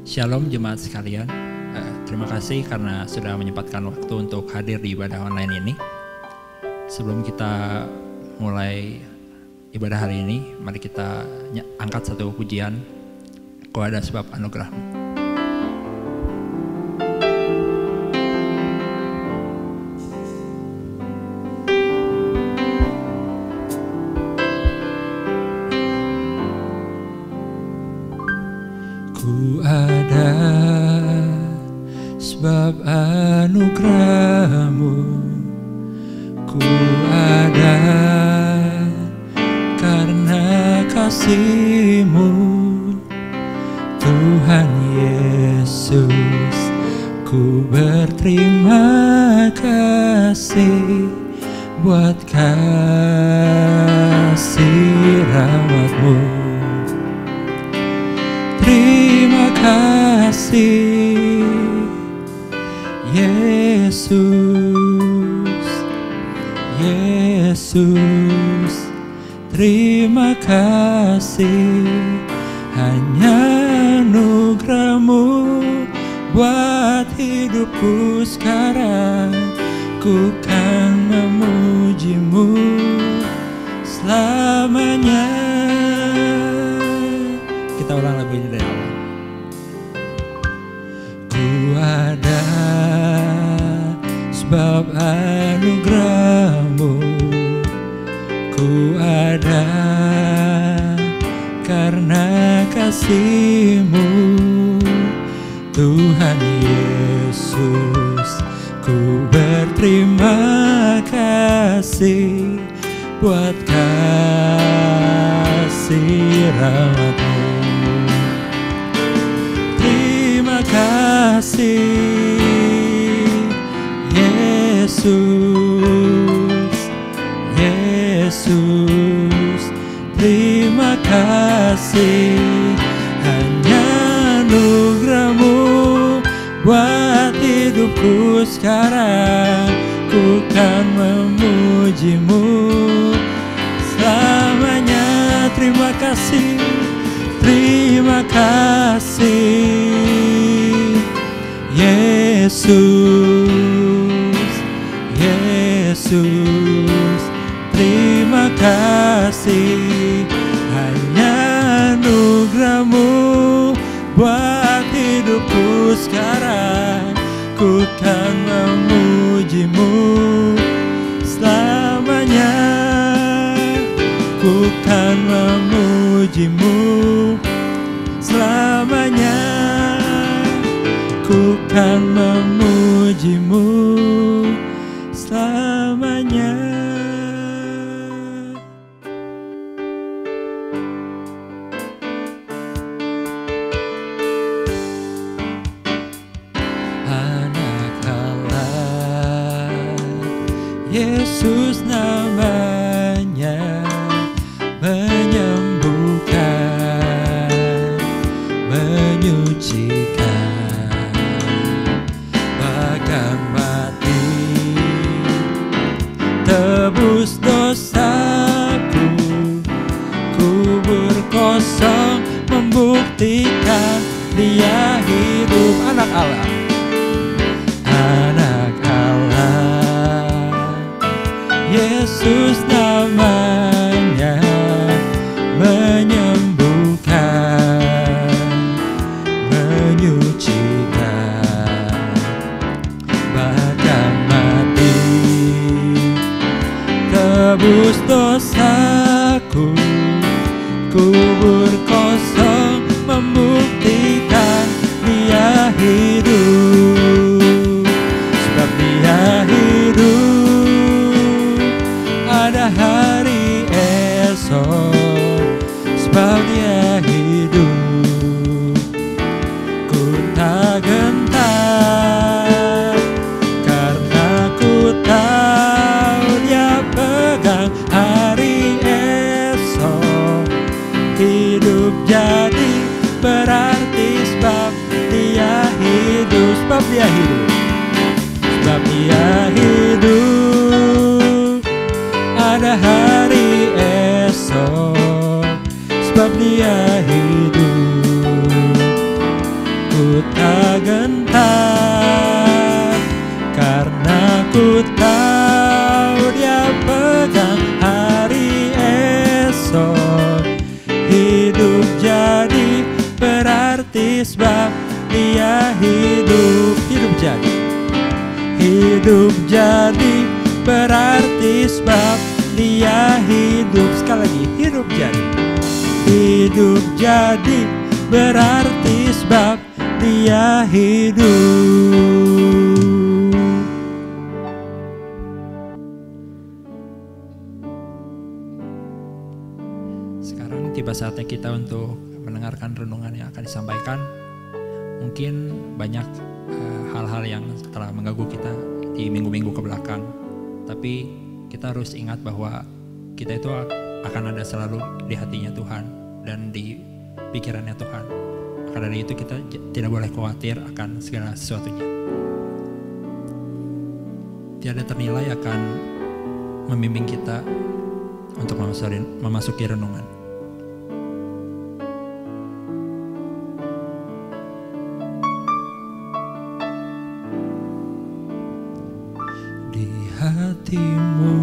Shalom jemaat sekalian, terima kasih karena sudah menyempatkan waktu untuk hadir di ibadah online ini. Sebelum kita mulai ibadah hari ini, mari kita angkat satu pujian, Kau ada sebab anugerah-Mu. Ku ada sebab anugerah-Mu, ku ada karena kasih-Mu, Tuhan Yesus. Ku berterima kasih buat kasih rahmat-Mu. Terima kasih Yesus, Yesus. Terima kasih, hanya anugerah-Mu buat hidupku sekarang. Ku kan memuji-Mu selamanya. Kita ulang lagu ini dari awal. Ku ada sebab anugerah-Mu, ku ada karena kasih-Mu, Tuhan Yesus. Ku berterima kasih buat kasih rahmat-Mu. Terima kasih Yesus, Yesus. Terima kasih, hanya anugerah-Mu buat hidupku sekarang. Ku kan memuji-Mu selamanya. Terima kasih, terima kasih Yesus, Yesus. Terima kasih, hanya anugerah-Mu buat hidupku sekarang. Ku kan memuji-Mu selamanya. Ku kan memuji-Mu selamanya. Ku kan memuji-Mu selamanya. Anak Allah, Yesus namanya, menyembuhkan, menyucikan, bahkan mati tebus dosaku. Kubur kosong membuktikan Dia hidup. Anak Allah, anak Allah, Yesus namanya, menyembuhkan, menyucikan, bahkan mati tebus dosaku. Kubur kosong membuktikan Dia hidup. Sebab Dia hidup, ada hari esok. Sebab Dia hidup, ku tak gentar, karena ku tahu Dia pegang hari esok. Hidup jadi berarti sebab Dia hidup. Sebab Dia hidup, sebab Dia hidup, ada hari esok. Sebab Dia hidup, ku tak gentar, karena ku tahu Dia pegang hari esok. Hidup jadi berarti sebab Dia hidup. Hidup jadi berarti sebab Dia hidup. Sekali lagi, hidup jadi berarti sebab Dia hidup. Sekarang tiba saatnya kita untuk mendengarkan renungan yang akan disampaikan. Mungkin banyak hal-hal yang telah mengganggu kita di minggu-minggu ke belakang, tapi kita harus ingat bahwa kita itu akan ada selalu di hatinya Tuhan dan di pikirannya Tuhan. Maka dari itu kita tidak boleh khawatir akan segala sesuatunya. Tiada ternilai akan membimbing kita untuk memasuki renungan. Hatimu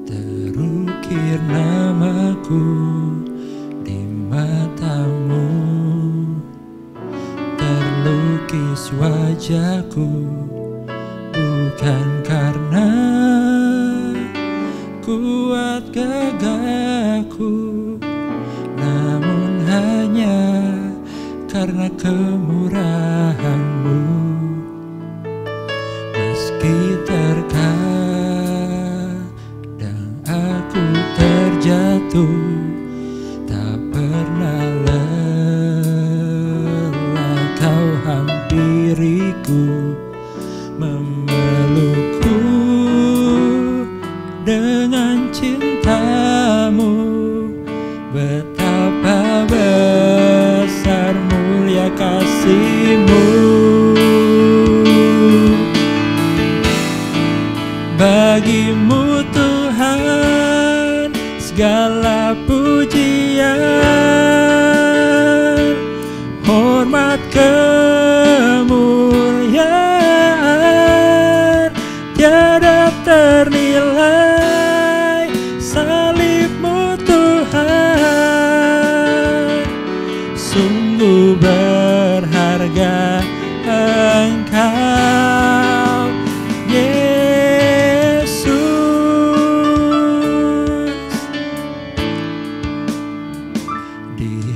terukir namaku, di matamu terlukis wajahku, bukan karena kuat gagahku, namun hanya karena kemurahan-Mu. Meski terkadang aku terjatuh, tak pernah lelah Kau hampiriku, memelukku dengan cinta-Mu. Betapa besar mulia kasih-Mu. Bagi-Mu Tuhan segala pujian, hormat kemuliaan tiada ternilai. Salib-Mu Tuhan, sungguh berharga Engkau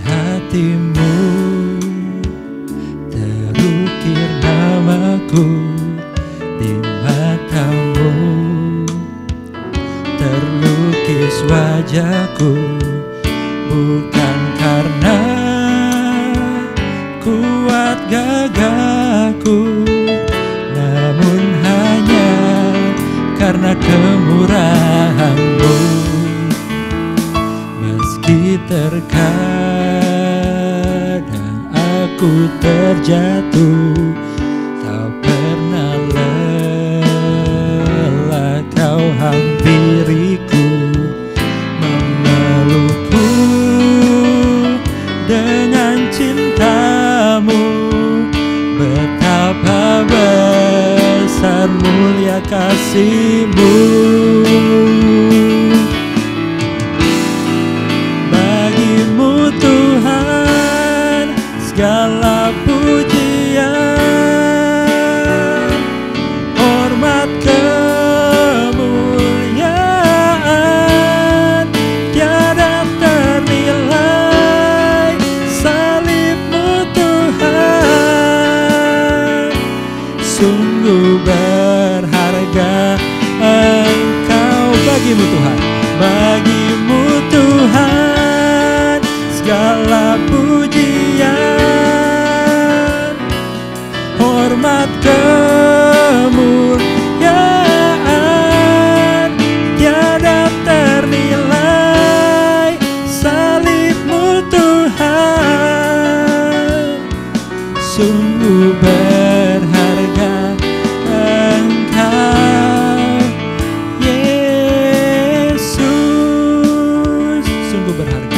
hatimu terukir namaku, di matamu terlukis wajahku, bukan karena kuat gagahku, namun hanya karena kemurahan-Mu. Meski terkadang aku terjatuh, tak pernah lelah Kau hampiriku, memelukku dengan cinta-Mu. Betapa besar mulia kasih-Mu. Bagi-Mu Tuhan segala pujian, hormat kemuliaan tiada ternilai. Salib-Mu Tuhan, sungguh berharga Engkau. Bagi-Mu Tuhan, bagi-Mu Tuhan segala pujian, hormat kemuliaan tiada ternilai. Salib-Mu Tuhan, sungguh berharga Engkau Yesus, sungguh berharga.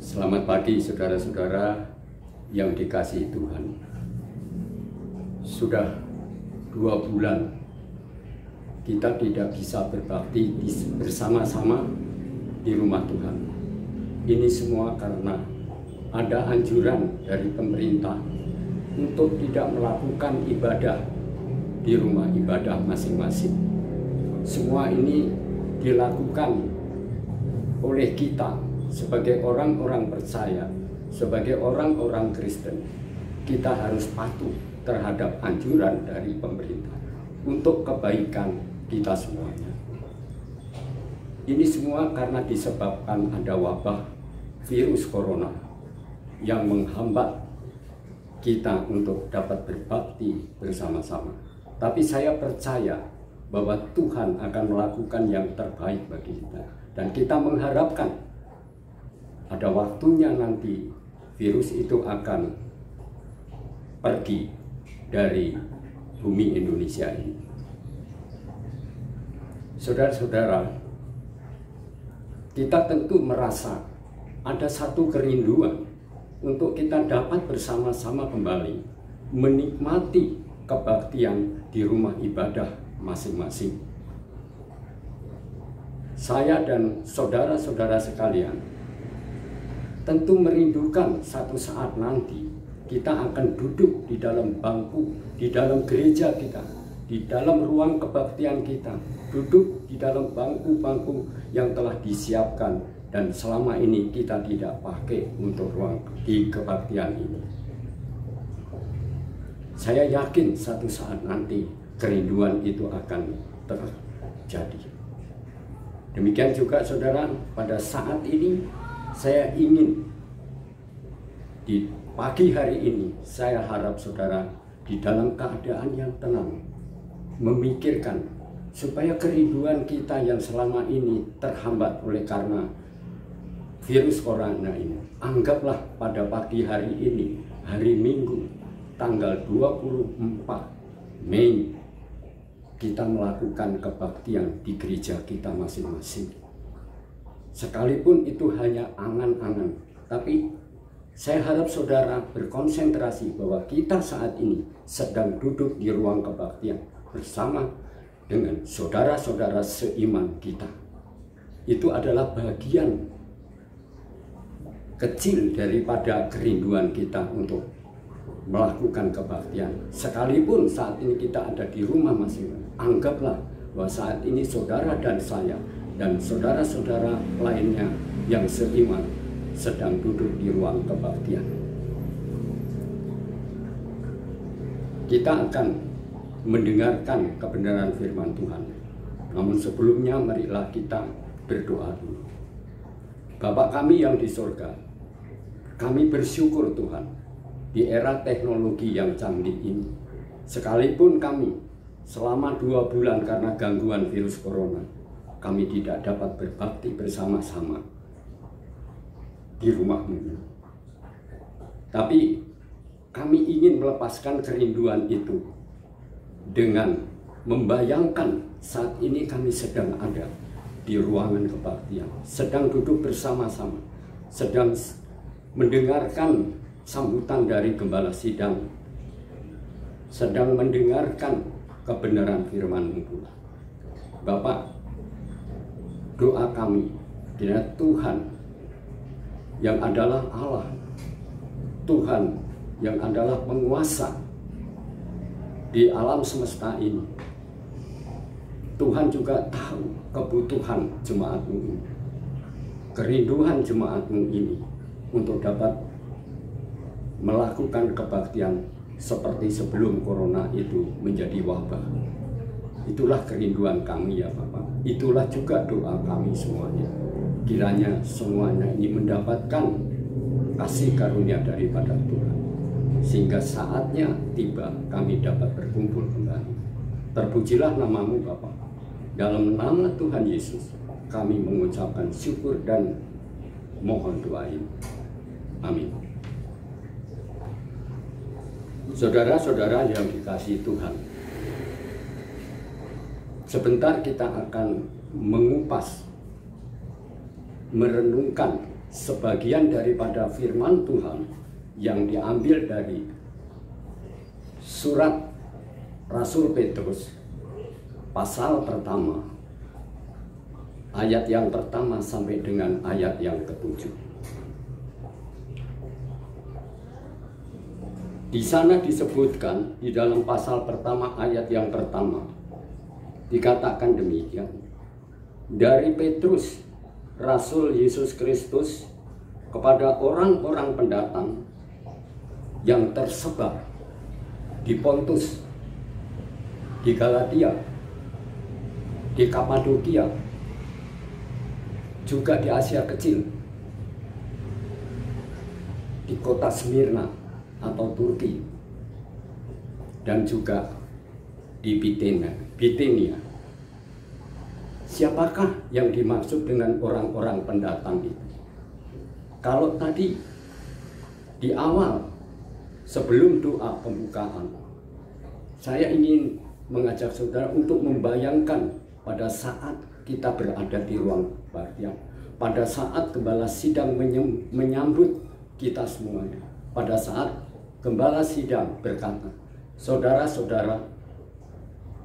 Selamat pagi saudara-saudara yang dikasihi Tuhan. Sudah 2 bulan kita tidak bisa berbakti bersama-sama di rumah Tuhan. Ini semua karena ada anjuran dari pemerintah untuk tidak melakukan ibadah di rumah ibadah masing-masing. Semua ini dilakukan oleh kita sebagai orang-orang percaya, sebagai orang-orang Kristen. Kita harus patuh terhadap anjuran dari pemerintah untuk kebaikan kita semuanya. Ini semua karena disebabkan ada wabah virus corona yang menghambat kita untuk dapat berbakti bersama-sama. Tapi saya percaya bahwa Tuhan akan melakukan yang terbaik bagi kita. Dan kita mengharapkan pada waktunya nanti virus itu akan pergi dari bumi Indonesia ini. Saudara-saudara, kita tentu merasa ada satu kerinduan untuk kita dapat bersama-sama kembali menikmati kebaktian di rumah ibadah masing-masing. Saya dan saudara-saudara sekalian tentu merindukan satu saat nanti kita akan duduk di dalam bangku, di dalam gereja kita, di dalam ruang kebaktian kita, duduk di dalam bangku-bangku yang telah disiapkan dan selama ini kita tidak pakai untuk ruang di kebaktian ini. Saya yakin satu saat nanti kerinduan itu akan terjadi. Demikian juga saudara, pada saat ini saya ingin di pagi hari ini, saya harap saudara di dalam keadaan yang tenang memikirkan supaya kerinduan kita yang selama ini terhambat oleh karena virus corona ini. Anggaplah pada pagi hari ini, hari Minggu, tanggal 24 Mei, kita melakukan kebaktian di gereja kita masing-masing. Sekalipun itu hanya angan-angan, tapi saya harap saudara berkonsentrasi bahwa kita saat ini sedang duduk di ruang kebaktian bersama dengan saudara-saudara seiman kita. Itu adalah bagian kecil daripada kerinduan kita untuk melakukan kebaktian. Sekalipun saat ini kita ada di rumah masing-masing, anggaplah bahwa saat ini saudara dan saya dan saudara-saudara lainnya yang seiman sedang duduk di ruang kebaktian. Kita akan mendengarkan kebenaran firman Tuhan. Namun sebelumnya marilah kita berdoa dulu. Bapa kami yang di surga, kami bersyukur Tuhan di era teknologi yang canggih ini. Sekalipun kami selama 2 bulan karena gangguan virus corona, kami tidak dapat berbakti bersama-sama di rumah-Mu. Tapi kami ingin melepaskan kerinduan itu dengan membayangkan saat ini kami sedang ada di ruangan kebaktian, sedang duduk bersama-sama, sedang mendengarkan sambutan dari gembala sidang, sedang mendengarkan kebenaran firman-Mu pula. Bapak, doa kami kiranya Tuhan yang adalah Allah, Tuhan yang adalah penguasa di alam semesta ini, Tuhan juga tahu kebutuhan jemaat-Mu ini, kerinduan jemaat-Mu ini untuk dapat melakukan kebaktian seperti sebelum corona itu menjadi wabah. Itulah kerinduan kami ya Bapak. Itulah juga doa kami semuanya. Kiranya semuanya ini mendapatkan kasih karunia daripada Tuhan, sehingga saatnya tiba kami dapat berkumpul kembali. Terpujilah nama-Mu Bapa. Dalam nama Tuhan Yesus kami mengucapkan syukur dan mohon doa ini. Amin. Saudara-saudara yang dikasihi Tuhan, sebentar kita akan mengupas, merenungkan sebagian daripada firman Tuhan yang diambil dari surat Rasul Petrus pasal pertama, ayat yang pertama sampai dengan ayat yang ketujuh. Di sana disebutkan di dalam pasal pertama ayat yang pertama dikatakan demikian. Dari Petrus, Rasul Yesus Kristus, kepada orang-orang pendatang yang tersebar di Pontus, di Galatia, di Kapadokia, juga di Asia Kecil, di kota Smyrna atau Turki, dan juga di Bithynia. Siapakah yang dimaksud dengan orang-orang pendatang itu? Kalau tadi di awal sebelum doa pembukaan, saya ingin mengajak saudara untuk membayangkan pada saat kita berada di ruang kebaktian, pada saat Gembala Sidang menyambut kita semuanya, pada saat Gembala Sidang berkata, saudara-saudara,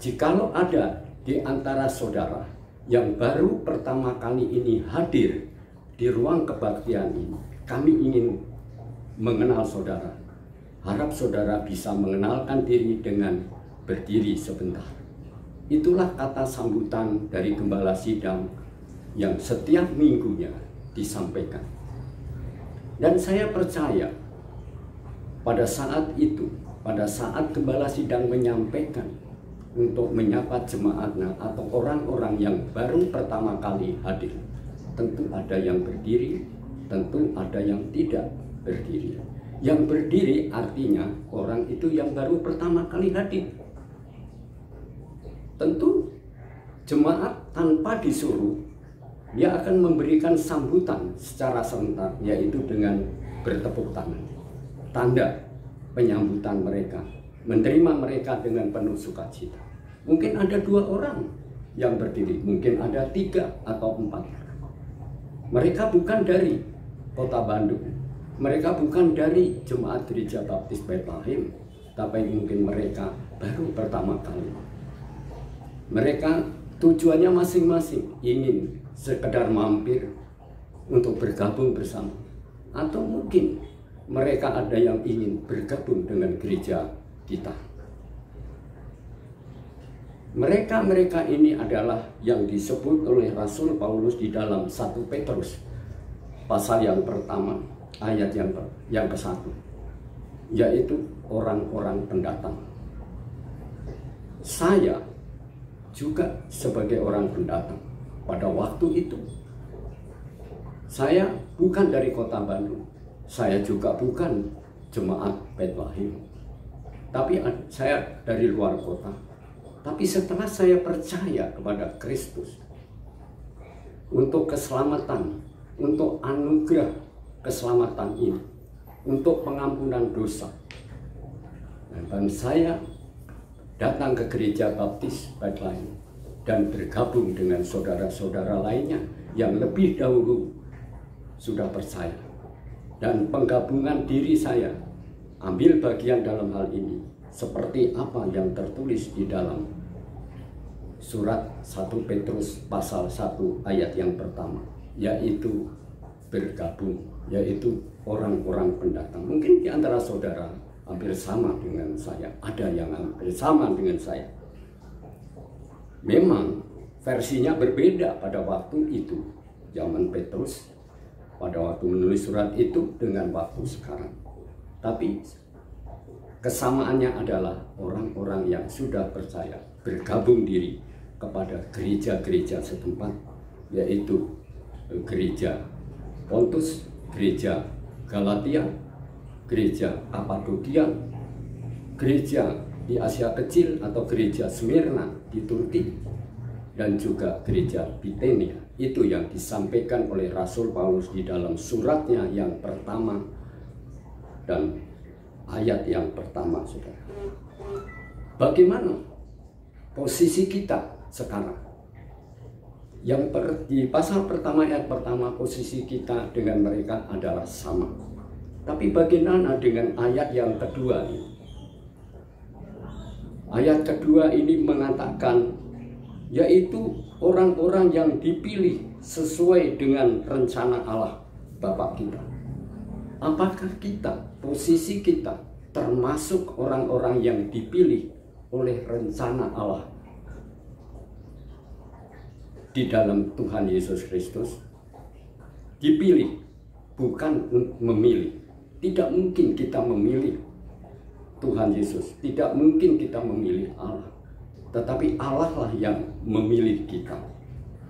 jikalau ada di antara saudara yang baru pertama kali ini hadir di ruang kebaktian ini, kami ingin mengenal saudara. Harap saudara bisa mengenalkan diri dengan berdiri sebentar. Itulah kata sambutan dari Gembala Sidang yang setiap minggunya disampaikan. Dan saya percaya pada saat itu, pada saat Gembala Sidang menyampaikan untuk menyapa jemaatnya atau orang-orang yang baru pertama kali hadir, tentu ada yang berdiri, tentu ada yang tidak berdiri. Yang berdiri artinya orang itu yang baru pertama kali hadir. Tentu jemaat tanpa disuruh, dia akan memberikan sambutan secara serentak, yaitu dengan bertepuk tangan. Tanda penyambutan mereka, menerima mereka dengan penuh sukacita. Mungkin ada 2 orang yang berdiri, mungkin ada 3 atau 4. Mereka bukan dari kota Bandung, mereka bukan dari Jemaat Gereja Baptis Bethlehem, tapi mungkin mereka baru pertama kali. Mereka tujuannya masing-masing ingin sekedar mampir untuk bergabung bersama, atau mungkin mereka ada yang ingin bergabung dengan gereja kita. Mereka ini adalah yang disebut oleh Rasul Paulus di dalam 1 Petrus pasal yang pertama ayat yang ke-1, yaitu orang-orang pendatang. Saya juga sebagai orang pendatang pada waktu itu. Saya bukan dari kota Bandung, saya juga bukan jemaat Bethlehem, tapi saya dari luar kota. Tapi setelah saya percaya kepada Kristus untuk keselamatan, untuk anugerah keselamatan ini, untuk pengampunan dosa, dan saya datang ke gereja Baptis Bethlehem dan bergabung dengan saudara-saudara lainnya yang lebih dahulu sudah percaya. Dan penggabungan diri saya ambil bagian dalam hal ini seperti apa yang tertulis di dalam surat 1 Petrus pasal 1 ayat yang pertama, yaitu bergabung, yaitu orang-orang pendatang. Mungkin di antara saudara hampir sama dengan saya, ada yang hampir sama dengan saya. Memang versinya berbeda pada waktu itu, zaman Petrus, pada waktu menulis surat itu dengan waktu sekarang. Tapi kesamaannya adalah orang-orang yang sudah percaya bergabung diri kepada gereja-gereja setempat, yaitu gereja Pontus, gereja Galatia, gereja Kapadokia, gereja di Asia Kecil atau gereja Smyrna di Turki, dan juga gereja Bithynia. Itu yang disampaikan oleh Rasul Paulus di dalam suratnya yang pertama dan ayat yang pertama, saudara. Bagaimana posisi kita sekarang? Di pasal pertama ayat pertama posisi kita dengan mereka adalah sama. Tapi bagaimana dengan ayat yang kedua ini? Ayat kedua ini mengatakan yaitu orang-orang yang dipilih sesuai dengan rencana Allah Bapa kita. Apakah kita, posisi kita termasuk orang-orang yang dipilih oleh rencana Allah di dalam Tuhan Yesus Kristus? Dipilih, bukan memilih. Tidak mungkin kita memilih Tuhan Yesus, tidak mungkin kita memilih Allah, tetapi Allah lah yang memilih kita.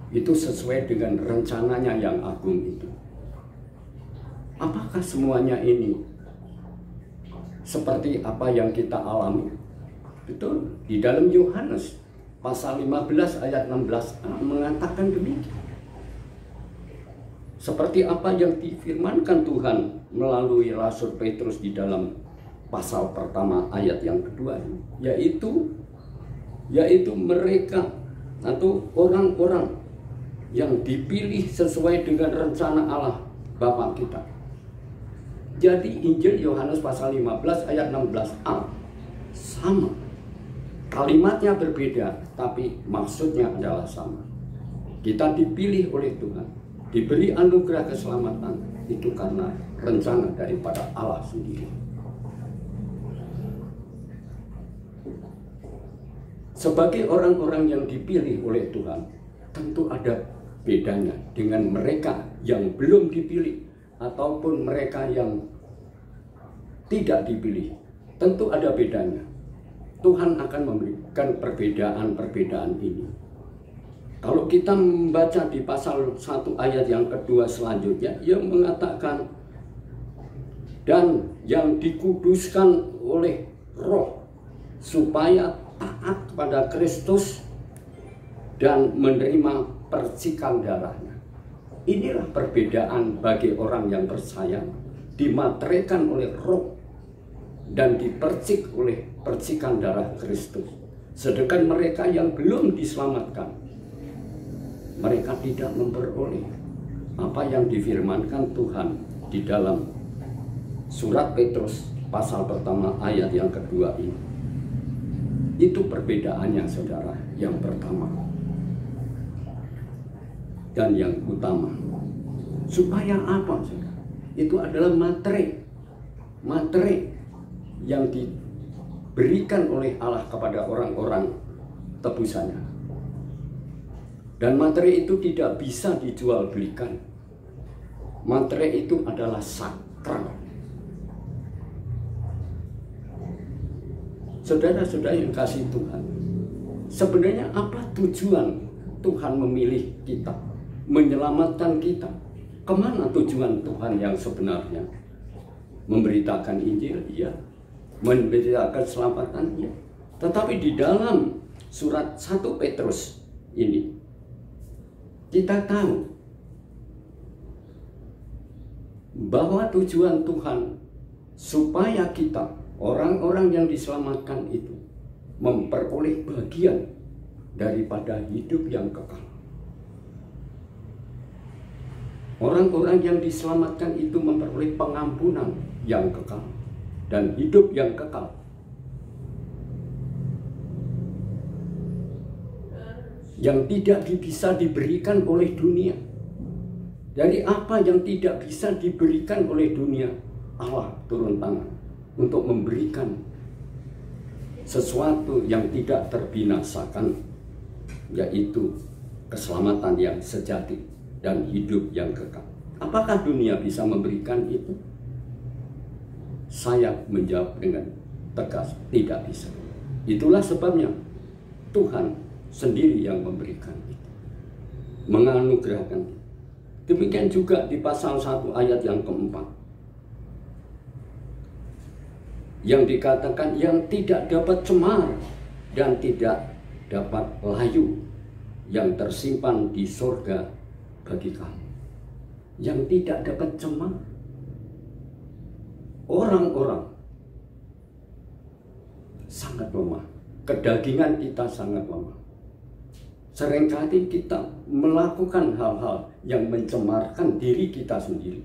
Itu sesuai dengan rencananya yang agung itu. Apakah semuanya ini seperti apa yang kita alami? Betul, di dalam Yohanes pasal 15 ayat 16 mengatakan demikian. Seperti apa yang difirmankan Tuhan melalui Rasul Petrus di dalam pasal pertama ayat yang kedua, yaitu mereka atau orang-orang yang dipilih sesuai dengan rencana Allah Bapa kita. Jadi Injil Yohanes pasal 15 ayat 16a sama. Kalimatnya berbeda, tapi maksudnya adalah sama. Kita dipilih oleh Tuhan, diberi anugerah keselamatan, itu karena rencana daripada Allah sendiri. Sebagai orang-orang yang dipilih oleh Tuhan, tentu ada bedanya dengan mereka yang belum dipilih ataupun mereka yang tidak dipilih. Tentu ada bedanya. Tuhan akan memberikan perbedaan-perbedaan ini. Kalau kita membaca di pasal 1 ayat yang kedua selanjutnya, yang mengatakan dan yang dikuduskan oleh Roh supaya taat kepada Kristus dan menerima percikan darahnya. Inilah perbedaan bagi orang yang percaya, dimateraikan oleh Roh dan dipercik oleh percikan darah Kristus. Sedangkan mereka yang belum diselamatkan, mereka tidak memperoleh apa yang difirmankan Tuhan di dalam surat Petrus pasal pertama ayat yang kedua ini. Itu perbedaannya, saudara, yang pertama dan yang utama. Supaya apa, saudara? Itu adalah materi yang diberikan oleh Allah kepada orang-orang tebusannya. Dan materi itu tidak bisa dijual belikan. Materi itu adalah sakral. Saudara-saudara yang kasih Tuhan, sebenarnya apa tujuan Tuhan memilih kita, menyelamatkan kita? Kemana tujuan Tuhan yang sebenarnya? Memberitakan Injil, iya. Memberitakan keselamatan, iya. Tetapi di dalam surat 1 Petrus ini, kita tahu bahwa tujuan Tuhan supaya kita, orang-orang yang diselamatkan itu, memperoleh bagian daripada hidup yang kekal. Orang-orang yang diselamatkan itu memperoleh pengampunan yang kekal dan hidup yang kekal. Yang tidak bisa diberikan oleh dunia. Jadi apa yang tidak bisa diberikan oleh dunia, Allah turun tangan untuk memberikan sesuatu yang tidak terbinasakan, yaitu keselamatan yang sejati dan hidup yang kekal. Apakah dunia bisa memberikan itu? Saya menjawab dengan tegas, tidak bisa. Itulah sebabnya Tuhan sendiri yang memberikan itu, menganugerahkan. Demikian juga di pasal 1 ayat yang keempat, yang dikatakan yang tidak dapat cemar dan tidak dapat layu, yang tersimpan di sorga bagi kamu. Yang tidak dapat cemar, orang-orang sangat lemah, kedagingan kita sangat lemah. seringkali kita melakukan hal-hal yang mencemarkan diri kita sendiri,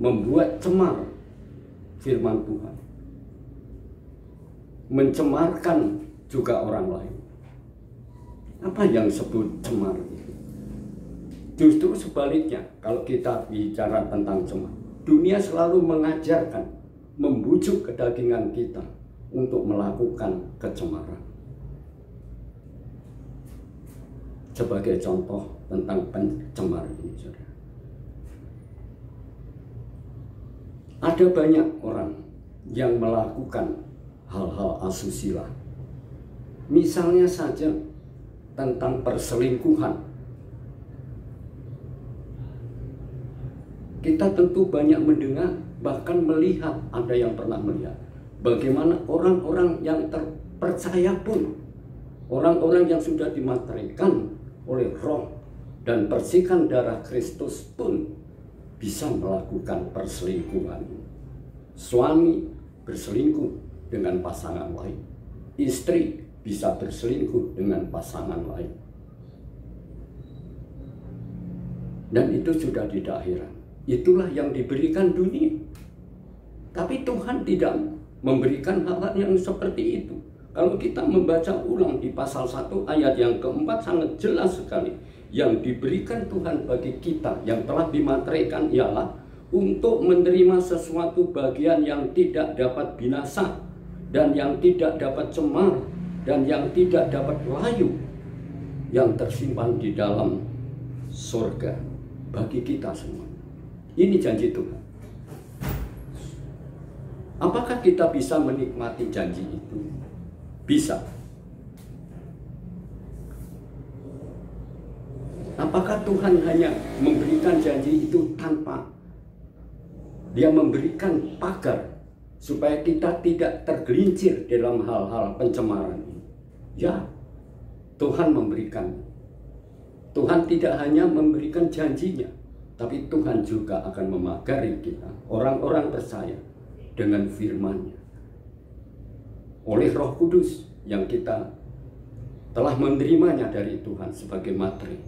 membuat cemar firman Tuhan, mencemarkan juga orang lain. Apa yang disebut cemar? Justru sebaliknya, kalau kita bicara tentang cemar, dunia selalu mengajarkan, membujuk kedagingan kita untuk melakukan kecemaran. Sebagai contoh tentang pencemar ini, saudara, ada banyak orang yang melakukan hal-hal asusila. Misalnya saja tentang perselingkuhan. Kita tentu banyak mendengar, bahkan melihat, ada yang pernah melihat bagaimana orang-orang yang terpercaya pun, orang-orang yang sudah dimateraikan oleh roh dan percikan darah Kristus pun bisa melakukan perselingkuhan. Suami berselingkuh dengan pasangan lain, istri bisa berselingkuh dengan pasangan lain, dan itu sudah tidak heran. Itulah yang diberikan dunia. Tapi Tuhan tidak memberikan hal-hal yang seperti itu. Kalau kita membaca ulang di pasal 1 ayat yang keempat, sangat jelas sekali. Yang diberikan Tuhan bagi kita yang telah dimateraikan ialah untuk menerima sesuatu bagian yang tidak dapat binasa, dan yang tidak dapat cemar, dan yang tidak dapat layu, yang tersimpan di dalam surga bagi kita semua. Ini janji Tuhan. Apakah kita bisa menikmati janji itu? Bisa. Apakah Tuhan hanya memberikan janji itu tanpa Dia memberikan pagar supaya kita tidak tergelincir dalam hal-hal pencemaran ini? Ya, Tuhan memberikan. Tuhan tidak hanya memberikan janjinya, tapi Tuhan juga akan memagari kita, orang-orang percaya, dengan firman-Nya. Oleh Roh Kudus yang kita telah menerimanya dari Tuhan sebagai materi.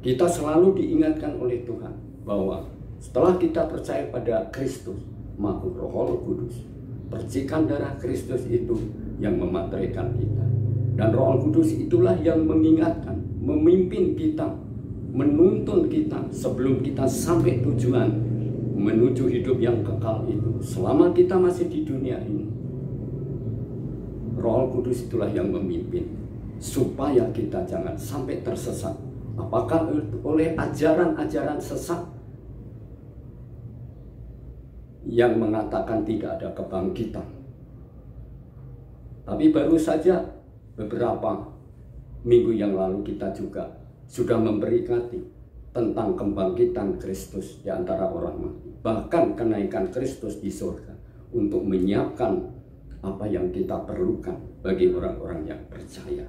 Kita selalu diingatkan oleh Tuhan bahwa setelah kita percaya pada Kristus, maka Roh Kudus, percikan darah Kristus itu yang mematerikan kita. Dan Roh Kudus itulah yang mengingatkan, memimpin kita, menuntun kita sebelum kita sampai tujuan menuju hidup yang kekal itu. Selama kita masih di dunia ini, Roh Kudus itulah yang memimpin supaya kita jangan sampai tersesat. Apakah oleh ajaran-ajaran sesat yang mengatakan tidak ada kebangkitan? Tapi baru saja beberapa minggu yang lalu kita juga sudah memberkati tentang kebangkitan Kristus di antara orang mati, bahkan kenaikan Kristus di surga untuk menyiapkan apa yang kita perlukan bagi orang-orang yang percaya.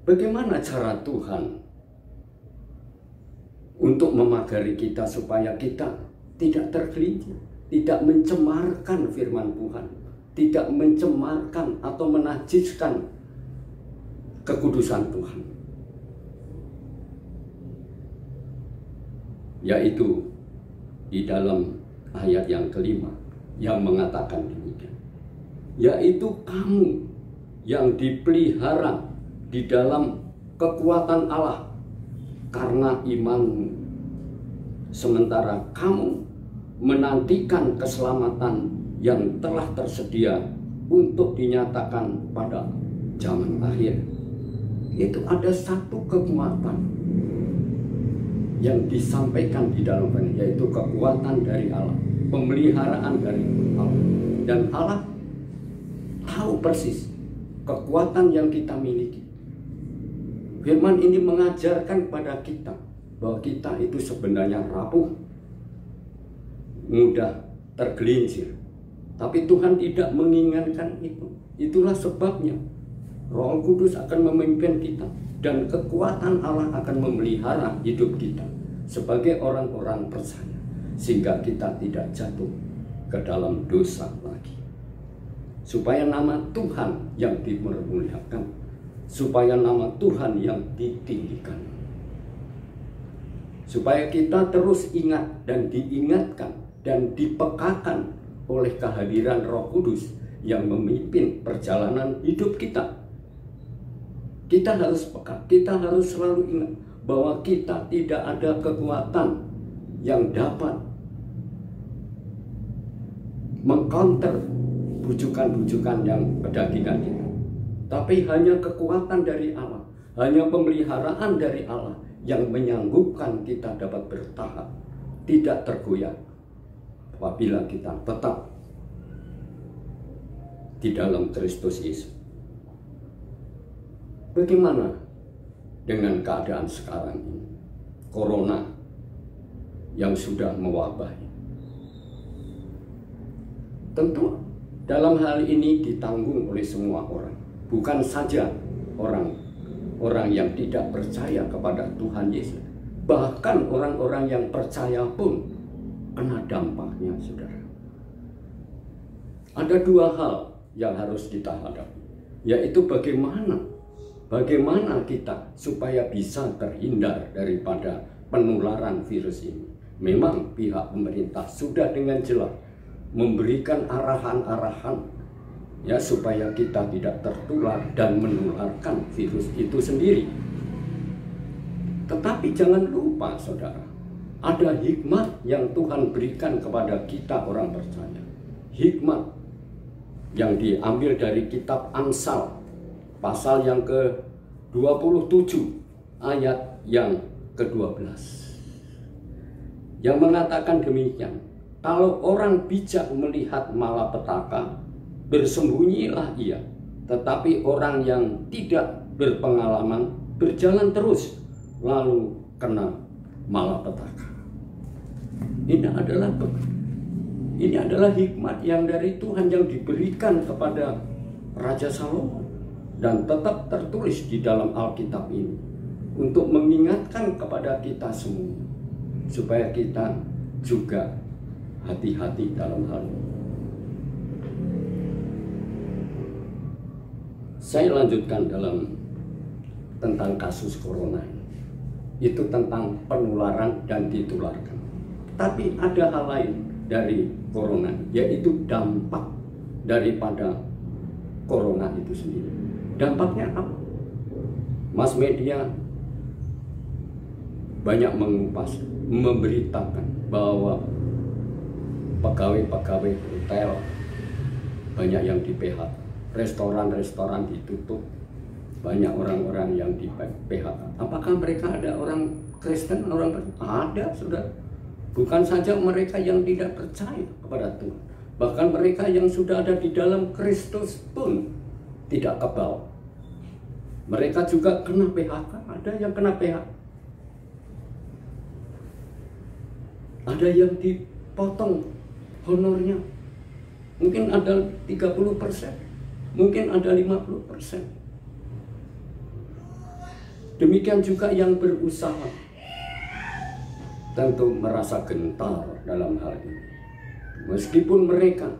Bagaimana cara Tuhan untuk memagari kita supaya kita tidak tergelincir, tidak mencemarkan firman Tuhan, tidak mencemarkan atau menajiskan kekudusan Tuhan? Yaitu di dalam ayat yang kelima yang mengatakan demikian, yaitu kamu yang dipelihara di dalam kekuatan Allah karena imanmu, sementara kamu menantikan keselamatan yang telah tersedia untuk dinyatakan pada zaman akhir. Itu ada satu kekuatan yang disampaikan di dalam ini, yaitu kekuatan dari Allah, pemeliharaan dari Allah. Dan Allah tahu persis kekuatan yang kita miliki. Firman ini mengajarkan pada kita bahwa kita itu sebenarnya rapuh, mudah tergelincir. Tapi Tuhan tidak menginginkan itu. Itulah sebabnya Roh Kudus akan memimpin kita, dan kekuatan Allah akan memelihara hidup kita sebagai orang-orang percaya, sehingga kita tidak jatuh ke dalam dosa lagi, supaya nama Tuhan yang dipermuliakan, supaya nama Tuhan yang ditinggikan. Supaya kita terus ingat dan diingatkan dan dipekakan oleh kehadiran Roh Kudus yang memimpin perjalanan hidup kita. Kita harus peka, kita harus selalu ingat bahwa kita tidak ada kekuatan yang dapat mengcounter bujukan-bujukan yang pedagingan kita. Tapi hanya kekuatan dari Allah, hanya pemeliharaan dari Allah yang menyanggupkan kita dapat bertahan, tidak tergoyah apabila kita tetap di dalam Kristus Yesus. Bagaimana dengan keadaan sekarang ini? Corona yang sudah mewabah. Tentu dalam hal ini ditanggung oleh semua orang. Bukan saja orang yang tidak percaya kepada Tuhan Yesus. Bahkan orang-orang yang percaya pun kena dampaknya, saudara. Ada dua hal yang harus kita hadapi, yaitu bagaimana kita supaya bisa terhindar daripada penularan virus ini. Memang pihak pemerintah sudah dengan jelas memberikan arahan-arahan ya supaya kita tidak tertular dan menularkan virus itu sendiri. Tetapi jangan lupa, saudara, ada hikmat yang Tuhan berikan kepada kita orang percaya. Hikmat yang diambil dari kitab Amsal pasal yang ke-27 ayat yang ke-12 yang mengatakan demikian: kalau orang bijak melihat malapetaka, bersembunyilah ia, tetapi orang yang tidak berpengalaman berjalan terus, lalu kena malapetaka. Ini adalah hikmat yang dari Tuhan yang diberikan kepada Raja Salomo dan tetap tertulis di dalam Alkitab ini untuk mengingatkan kepada kita semua supaya kita juga hati-hati dalam hal ini. Saya lanjutkan tentang kasus corona ini. Itu tentang penularan dan ditularkan. Tapi ada hal lain dari corona, yaitu dampak daripada corona itu sendiri. Dampaknya apa? Mass media banyak mengupas, memberitakan bahwa pegawai-pegawai hotel banyak yang di PHK. Restoran-restoran ditutup, banyak orang-orang yang di PHK. Apakah mereka ada orang Kristen, orang ada, sudah. Bukan saja mereka yang tidak percaya kepada Tuhan, bahkan mereka yang sudah ada di dalam Kristus pun tidak kebal. Mereka juga kena PHK, ada yang kena PHK. Ada yang dipotong honornya, mungkin ada 30%. Mungkin ada 50%. Demikian juga yang berusaha tentu merasa gentar dalam hal ini. Meskipun mereka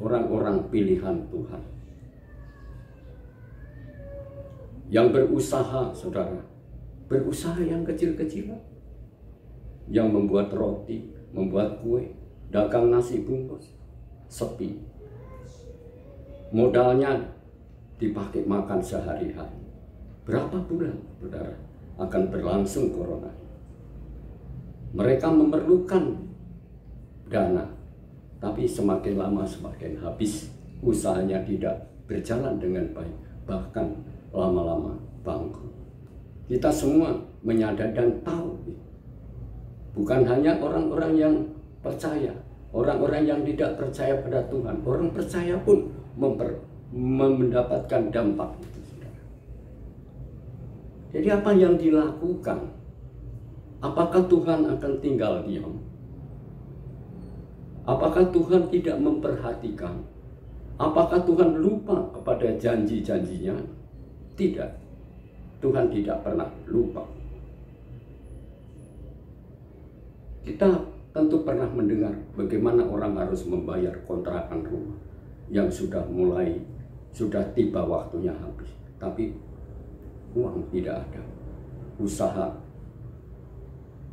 orang-orang pilihan Tuhan. Yang berusaha, saudara, berusaha yang kecil-kecilan. Yang membuat roti, membuat kue, dagang nasi bungkus, sepi. Modalnya dipakai makan sehari-hari. Berapa bulan, saudara, akan berlangsung corona? Mereka memerlukan dana, tapi semakin lama semakin habis. Usahanya tidak berjalan dengan baik, bahkan lama-lama bangkrut. Kita semua menyadari dan tahu, bukan hanya orang-orang yang percaya, orang-orang yang tidak percaya pada Tuhan, orang percaya pun mendapatkan dampak itu, saudara. Jadi apa yang dilakukan? Apakah Tuhan akan tinggal diam? Apakah Tuhan tidak memperhatikan? Apakah Tuhan lupa kepada janji-janjinya? Tidak. Tuhan tidak pernah lupa. Kita tentu pernah mendengar bagaimana orang harus membayar kontrakan rumah yang sudah tiba waktunya habis. Tapi uang tidak ada. Usaha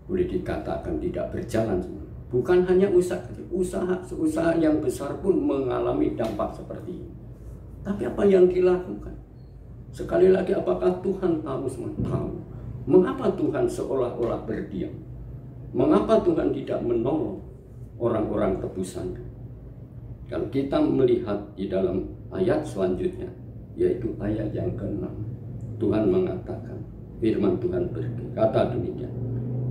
boleh dikatakan tidak berjalan. Bukan hanya usaha yang besar pun mengalami dampak seperti ini. Tapi apa yang dilakukan? Sekali lagi, apakah Tuhan tahu semua? Tahu. Mengapa Tuhan seolah-olah berdiam? Mengapa Tuhan tidak menolong orang-orang tebusannya? Kalau kita melihat di dalam ayat selanjutnya, yaitu ayat yang ke-6, Tuhan mengatakan, firman Tuhan berkata demikian,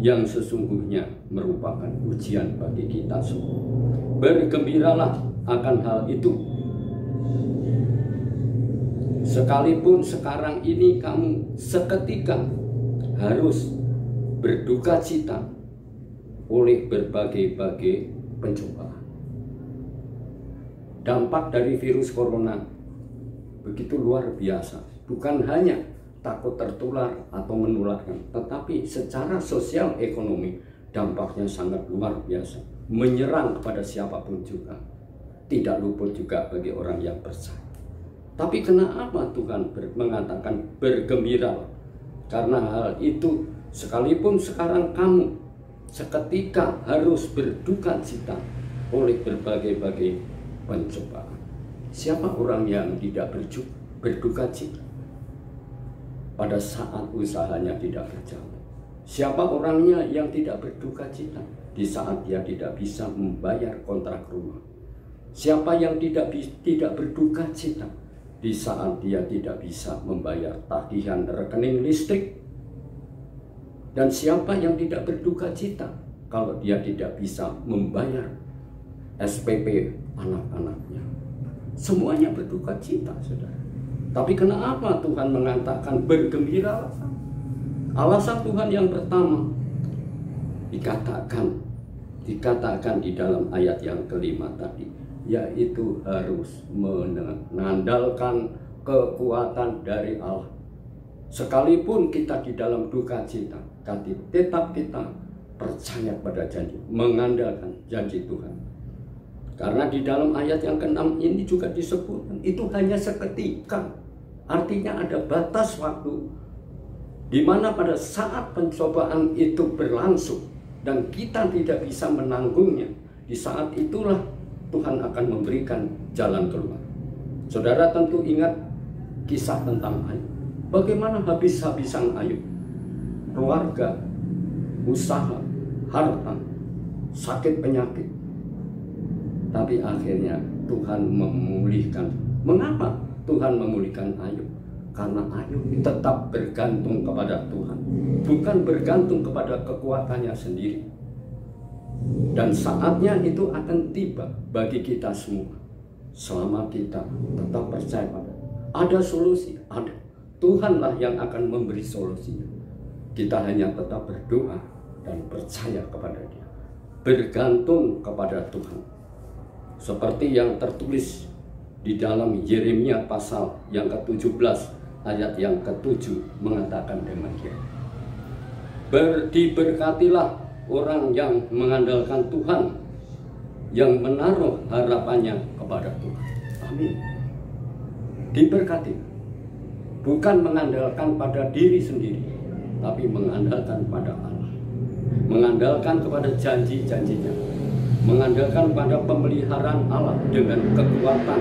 yang sesungguhnya merupakan ujian bagi kita semua. Bergembiralah akan hal itu. Sekalipun sekarang ini kamu seketika harus berduka cita oleh berbagai-bagai pencobaan. Dampak dari virus corona begitu luar biasa. Bukan hanya takut tertular atau menularkan, tetapi secara sosial ekonomi dampaknya sangat luar biasa. Menyerang kepada siapapun juga. Tidak luput juga bagi orang yang percaya. Tapi kenapa Tuhan mengatakan bergembira? Karena hal itu, sekalipun sekarang kamu seketika harus berduka cita oleh berbagai-bagai pencobaan. Siapa orang yang tidak berduka cita pada saat usahanya tidak berjalan? Siapa orangnya yang tidak berduka cita di saat dia tidak bisa membayar kontrak rumah? Siapa yang tidak berduka cita di saat dia tidak bisa membayar tagihan rekening listrik? Dan siapa yang tidak berduka cita kalau dia tidak bisa membayar SPP anak-anaknya? Semuanya berduka cita, saudara. Tapi kenapa Tuhan mengatakan bergembira? Alasan Tuhan yang pertama dikatakan di dalam ayat yang kelima tadi, yaitu harus mengandalkan kekuatan dari Allah. Sekalipun kita di dalam duka cita, tetap kita percaya pada janji, mengandalkan janji Tuhan. Karena di dalam ayat yang ke-6 ini juga disebutkan, itu hanya seketika. Artinya ada batas waktu di mana pada saat pencobaan itu berlangsung dan kita tidak bisa menanggungnya, di saat itulah Tuhan akan memberikan jalan keluar. Saudara tentu ingat kisah tentang Ayub. Bagaimana habis-habisan Ayub? Keluarga, usaha, harta, sakit penyakit. Tapi akhirnya Tuhan memulihkan. Mengapa Tuhan memulihkan Ayub? Karena Ayub tetap bergantung kepada Tuhan, bukan bergantung kepada kekuatannya sendiri. Dan saatnya itu akan tiba bagi kita semua, selama kita tetap percaya pada ada solusi, ada. Tuhanlah yang akan memberi solusinya. Kita hanya tetap berdoa dan percaya kepada Dia, bergantung kepada Tuhan. Seperti yang tertulis di dalam Yeremia pasal yang ke-17 ayat yang ke-7 mengatakan demikian. Diberkatilah orang yang mengandalkan Tuhan, yang menaruh harapannya kepada Tuhan. Amin. Diberkati, bukan mengandalkan pada diri sendiri, tapi mengandalkan pada Allah, mengandalkan kepada janji-janjinya, mengandalkan pada pemeliharaan Allah dengan kekuatan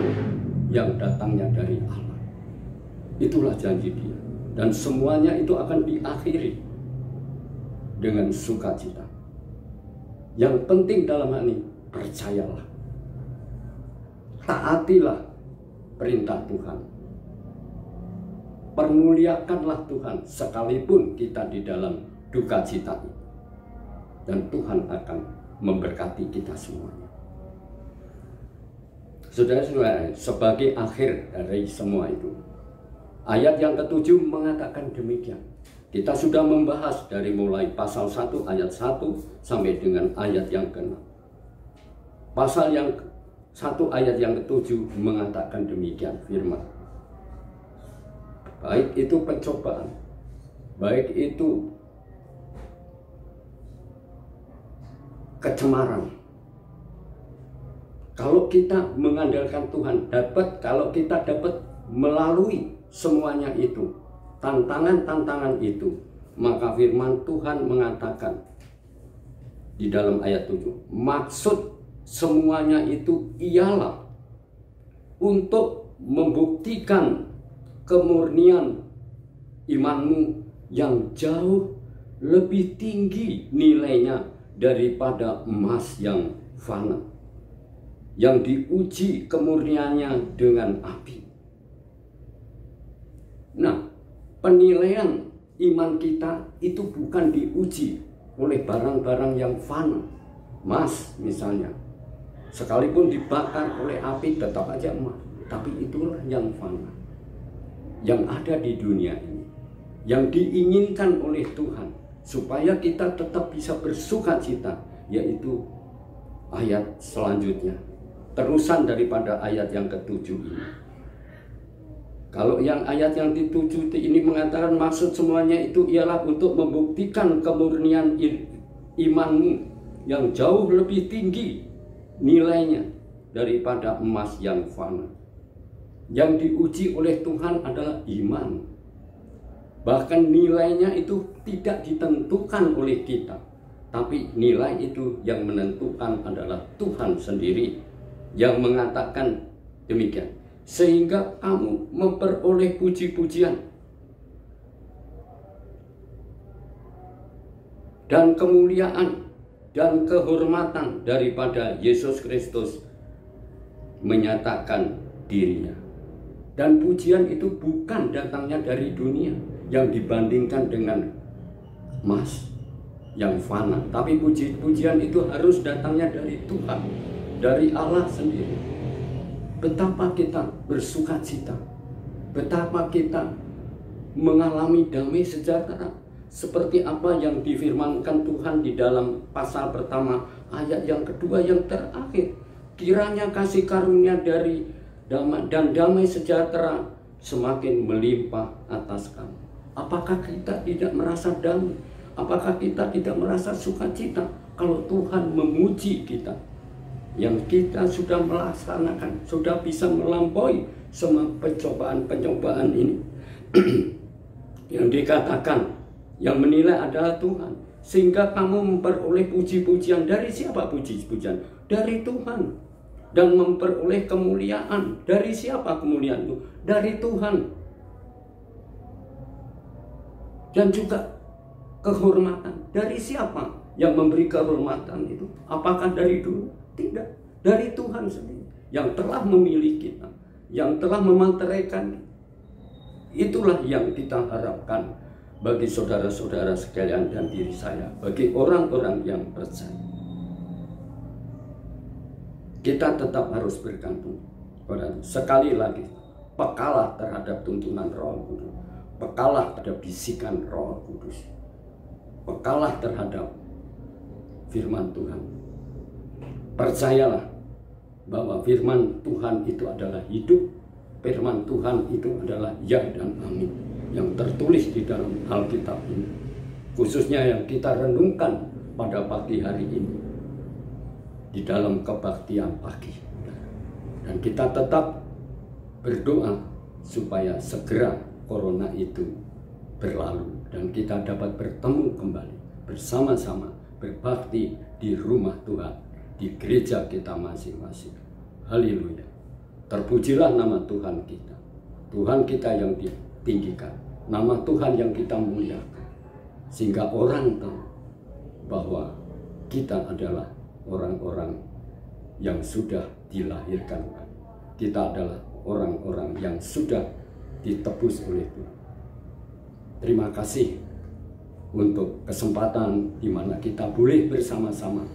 yang datangnya dari Allah. Itulah janji Dia, dan semuanya itu akan diakhiri dengan sukacita. Yang penting dalam hal ini, percayalah, taatilah perintah Tuhan, permuliakanlah Tuhan sekalipun kita di dalam duka cita, dan Tuhan akan memberkati kita semuanya. Saudara-saudara, sebagai akhir dari semua itu, ayat yang ke-7 mengatakan demikian. Kita sudah membahas dari mulai pasal 1 ayat 1 sampai dengan ayat yang ke-6. Pasal yang 1 ayat yang ke-7 mengatakan demikian firman. Baik itu pencobaan, baik itu kecemaran, kalau kita mengandalkan Tuhan, kalau kita dapat melalui semuanya itu, tantangan-tantangan itu, maka firman Tuhan mengatakan di dalam ayat 7, maksud semuanya itu ialah untuk membuktikan kemurnian imanmu yang jauh lebih tinggi nilainya daripada emas yang fana, yang diuji kemurniannya dengan api. Nah, penilaian iman kita itu bukan diuji oleh barang-barang yang fana. Emas misalnya, sekalipun dibakar oleh api tetap aja emas. Tapi itulah yang fana, yang ada di dunia ini, yang diinginkan oleh Tuhan supaya kita tetap bisa bersukacita, yaitu ayat selanjutnya, terusan daripada ayat yang ke-7 ini. Kalau yang ayat yang ke-7 ini mengatakan maksud semuanya itu ialah untuk membuktikan kemurnian imanmu yang jauh lebih tinggi nilainya daripada emas yang fana. Yang diuji oleh Tuhan adalah iman. Bahkan nilainya itu tidak ditentukan oleh kita, tapi nilai itu yang menentukan adalah Tuhan sendiri yang mengatakan demikian. Sehingga kamu memperoleh puji-pujian dan kemuliaan dan kehormatan daripada Yesus Kristus menyatakan dirinya. Dan pujian itu bukan datangnya dari dunia yang dibandingkan dengan emas yang fana, tapi puji-pujian itu harus datangnya dari Tuhan, dari Allah sendiri. Betapa kita bersukacita, betapa kita mengalami damai sejahtera, seperti apa yang difirmankan Tuhan di dalam pasal pertama ayat yang kedua yang terakhir. Kiranya kasih karunia dari dan damai sejahtera semakin melimpah atas kamu. Apakah kita tidak merasa damai? Apakah kita tidak merasa sukacita kalau Tuhan memuji kita? Yang kita sudah melaksanakan, sudah bisa melampaui semua pencobaan-pencobaan ini. Yang dikatakan, yang menilai adalah Tuhan. Sehingga kamu memperoleh puji-pujian. Dari siapa puji-pujian? Dari Tuhan. Dan memperoleh kemuliaan. Dari siapa kemuliaan itu? Dari Tuhan. Dan juga kehormatan. Dari siapa yang memberi kehormatan itu? Apakah dari dulu? Tidak, dari Tuhan sendiri yang telah memilih kita, yang telah memanteraikan. Itulah yang kita harapkan bagi saudara-saudara sekalian dan diri saya, bagi orang-orang yang percaya. Kita tetap harus bergantung pada, sekali lagi, pekalah terhadap tuntunan Roh Kudus, pekalah terhadap bisikan Roh Kudus, pekalah terhadap firman Tuhan. Percayalah bahwa firman Tuhan itu adalah hidup, firman Tuhan itu adalah ya dan amin yang tertulis di dalam Alkitab ini, khususnya yang kita renungkan pada pagi hari ini di dalam kebaktian pagi. Dan kita tetap berdoa supaya segera corona itu berlalu dan kita dapat bertemu kembali bersama-sama berbakti di rumah Tuhan, di gereja kita masing-masing. Haleluya. Terpujilah nama Tuhan kita. Tuhan kita yang ditinggikan. Nama Tuhan yang kita muliakan. Sehingga orang tahu bahwa kita adalah orang-orang yang sudah dilahirkan. Kita adalah orang-orang yang sudah ditebus oleh Tuhan. Terima kasih untuk kesempatan di mana kita boleh bersama-sama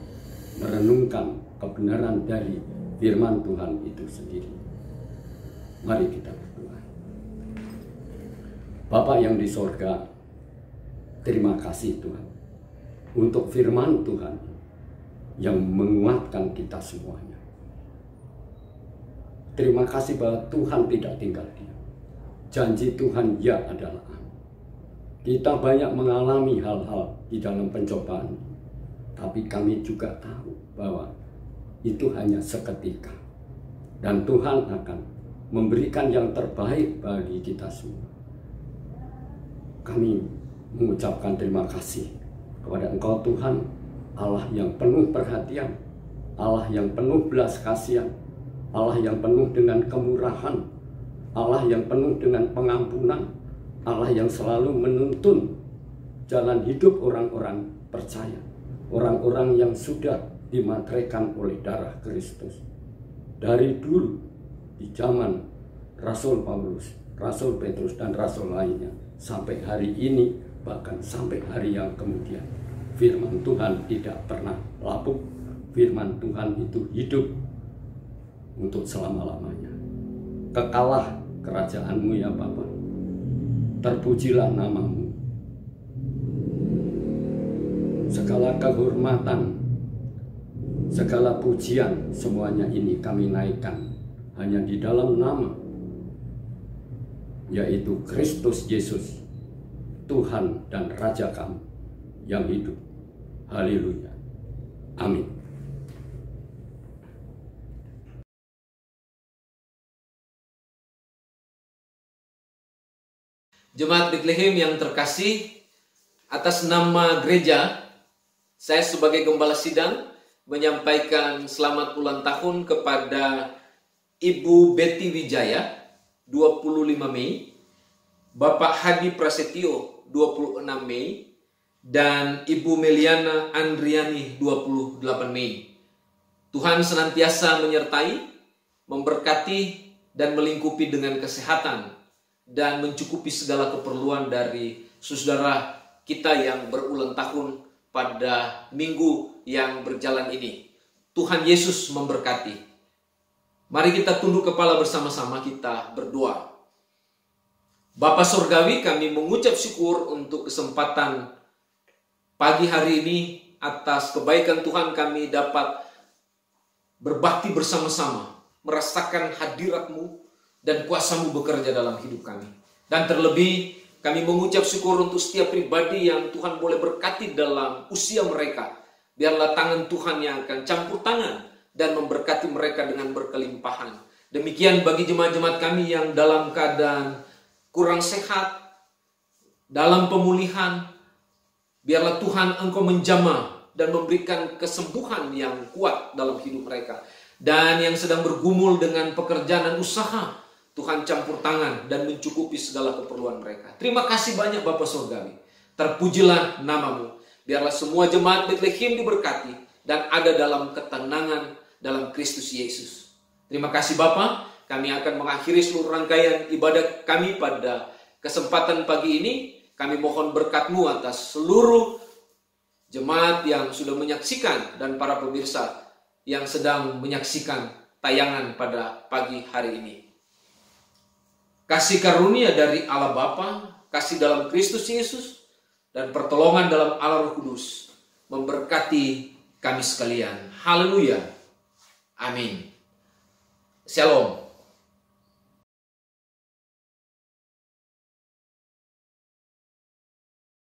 merenungkan kebenaran dari firman Tuhan itu sendiri. Mari kita berdoa. Bapa yang di sorga, terima kasih Tuhan untuk firman Tuhan yang menguatkan kita semuanya. Terima kasih bahwa Tuhan tidak tinggal diam. Janji Tuhan ya adalah amin. Kita banyak mengalami hal-hal di dalam pencobaan, tapi kami juga tahu bahwa itu hanya seketika. Dan Tuhan akan memberikan yang terbaik bagi kita semua. kami mengucapkan terima kasih kepada Engkau Tuhan, Allah yang penuh perhatian, Allah yang penuh belas kasihan, Allah yang penuh dengan kemurahan, Allah yang penuh dengan pengampunan, Allah yang selalu menuntun jalan hidup orang-orang percaya, orang-orang yang sudah dimateraikan oleh darah Kristus. Dari dulu, di zaman Rasul Paulus, Rasul Petrus, dan Rasul lainnya, sampai hari ini, bahkan sampai hari yang kemudian, firman Tuhan tidak pernah lapuk. Firman Tuhan itu hidup untuk selama-lamanya. Kekalah kerajaan-Mu ya Bapa. Terpujilah nama-Mu. Segala kehormatan, segala pujian, semuanya ini kami naikkan hanya di dalam nama, yaitu Kristus Yesus, Tuhan dan Raja kami yang hidup. Haleluya. Amin. Jemaat Bethlehem yang terkasih, atas nama gereja, saya sebagai Gembala Sidang menyampaikan selamat ulang tahun kepada Ibu Betty Wijaya 25 Mei, Bapak Hadi Prasetyo 26 Mei, dan Ibu Meliana Andriani 28 Mei. Tuhan senantiasa menyertai, memberkati, dan melingkupi dengan kesehatan dan mencukupi segala keperluan dari saudara kita yang berulang tahun pada minggu yang berjalan ini. Tuhan Yesus memberkati. Mari kita tunduk kepala bersama-sama, kita berdoa. Bapa Surgawi, kami mengucap syukur untuk kesempatan pagi hari ini atas kebaikan Tuhan kami dapat berbakti bersama-sama, merasakan hadirat-Mu dan kuasa-Mu bekerja dalam hidup kami. Dan terlebih kami mengucap syukur untuk setiap pribadi yang Tuhan boleh berkati dalam usia mereka. Biarlah tangan Tuhan yang akan campur tangan dan memberkati mereka dengan berkelimpahan. Demikian bagi jemaat-jemaat kami yang dalam keadaan kurang sehat, dalam pemulihan, biarlah Tuhan Engkau menjamah dan memberikan kesembuhan yang kuat dalam hidup mereka. Dan yang sedang bergumul dengan pekerjaan dan usaha, Tuhan campur tangan dan mencukupi segala keperluan mereka. Terima kasih banyak Bapa Surgawi. Terpujilah nama-Mu. Biarlah semua jemaat Bethlehem diberkati dan ada dalam ketenangan dalam Kristus Yesus. Terima kasih Bapa. Kami akan mengakhiri seluruh rangkaian ibadah kami pada kesempatan pagi ini. Kami mohon berkat-Mu atas seluruh jemaat yang sudah menyaksikan dan para pemirsa yang sedang menyaksikan tayangan pada pagi hari ini. Kasih karunia dari Allah Bapa, kasih dalam Kristus Yesus, dan pertolongan dalam Allah Roh Kudus memberkati kami sekalian. Haleluya. Amin. Shalom.